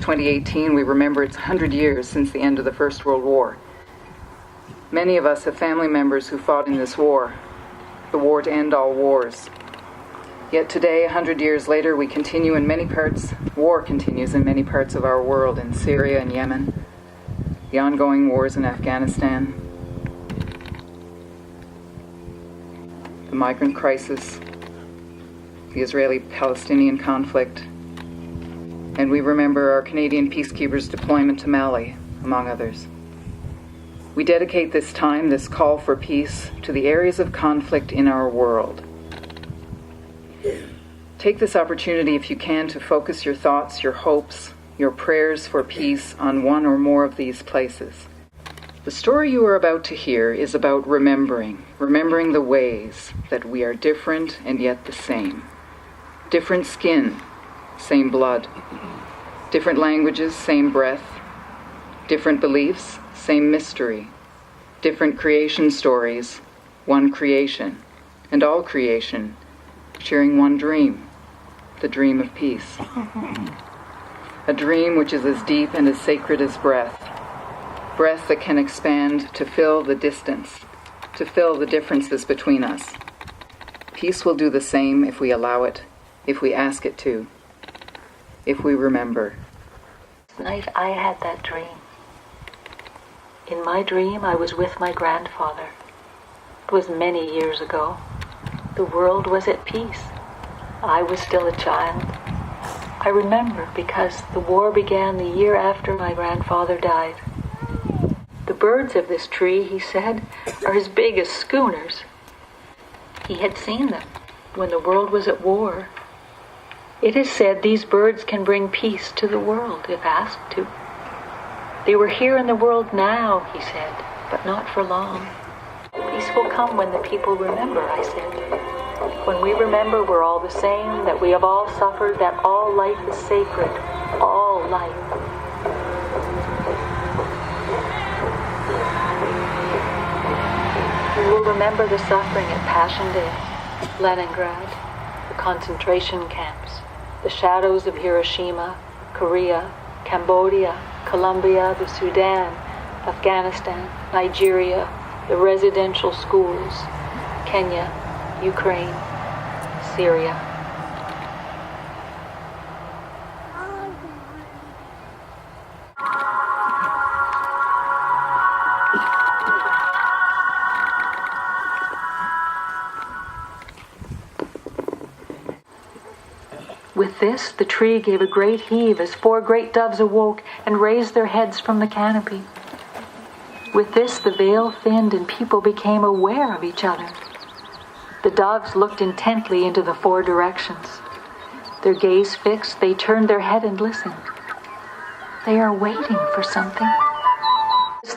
2018, we remember it's 100 years since the end of the First World War. Many of us have family members who fought in this war, the war to end all wars. Yet today, 100 years later, war continues in many parts of our world, in Syria and Yemen, the ongoing wars in Afghanistan, the migrant crisis, the Israeli-Palestinian conflict, and we remember our Canadian peacekeepers' deployment to Mali, among others. We dedicate this time, this call for peace, to the areas of conflict in our world. Take this opportunity, if you can, to focus your thoughts, your hopes, your prayers for peace on one or more of these places. The story you are about to hear is about remembering the ways that we are different and yet the same. Different skin, same blood. Different languages, same breath. Different beliefs, same mystery. Different creation stories, one creation. And all creation, sharing one dream, the dream of peace. A dream which is as deep and as sacred as breath. Breath that can expand to fill the distance, to fill the differences between us. Peace will do the same if we allow it, if we ask it to, if we remember. Tonight I had that dream. In my dream, I was with my grandfather. It was many years ago. The world was at peace. I was still a child. I remember because the war began the year after my grandfather died. The birds of this tree, he said, are as big as schooners. He had seen them when the world was at war. It is said these birds can bring peace to the world if asked to. They were here in the world now, he said, but not for long. Peace will come when the people remember, I said. When we remember we're all the same, that we have all suffered, that all life is sacred, all life. We will remember the suffering at Passchendaele, Leningrad, the concentration camps, the shadows of Hiroshima, Korea, Cambodia, Colombia, the Sudan, Afghanistan, Nigeria, the residential schools, Kenya, Ukraine, Syria. With this, the tree gave a great heave as 4 great doves awoke and raised their heads from the canopy. With this, the veil thinned and people became aware of each other. The doves looked intently into the 4 directions. Their gaze fixed, they turned their head and listened. They are waiting for something.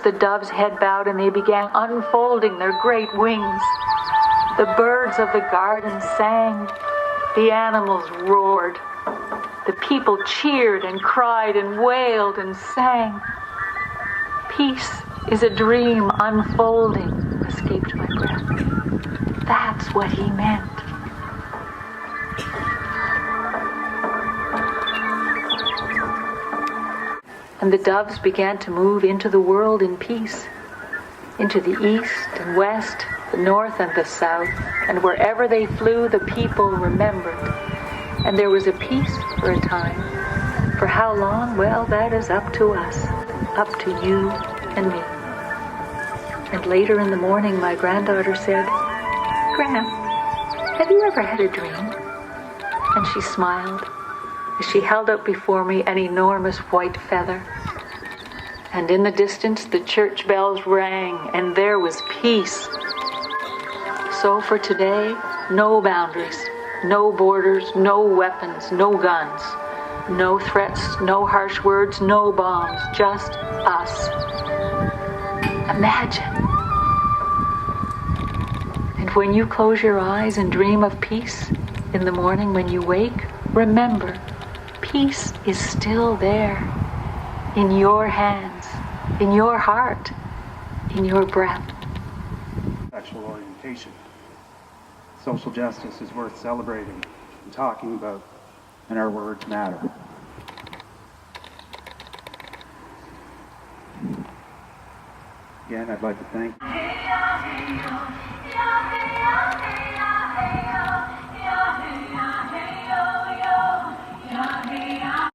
The dove's head bowed and they began unfolding their great wings. The birds of the garden sang. The animals roared. The people cheered and cried and wailed and sang. Peace is a dream unfolding, escaped my breath. That's what he meant. And the doves began to move into the world in peace, into the east and west, the north and the south, and wherever they flew, the people remembered. And there was a peace for a time. For how long? Well, that is up to us, up to you and me. And later in the morning, my granddaughter said, "Gran, have you ever had a dream?" And she smiled as she held up before me an enormous white feather. And in the distance, the church bells rang, and there was peace. So for today, no boundaries, no borders, no weapons, no guns, no threats, no harsh words, no bombs, just us. Imagine. And when you close your eyes and dream of peace in the morning when you wake, remember, peace is still there, in your hands, in your heart, in your breath. Sexual orientation. Social justice is worth celebrating and talking about, and our words matter. Again, I'd like to thank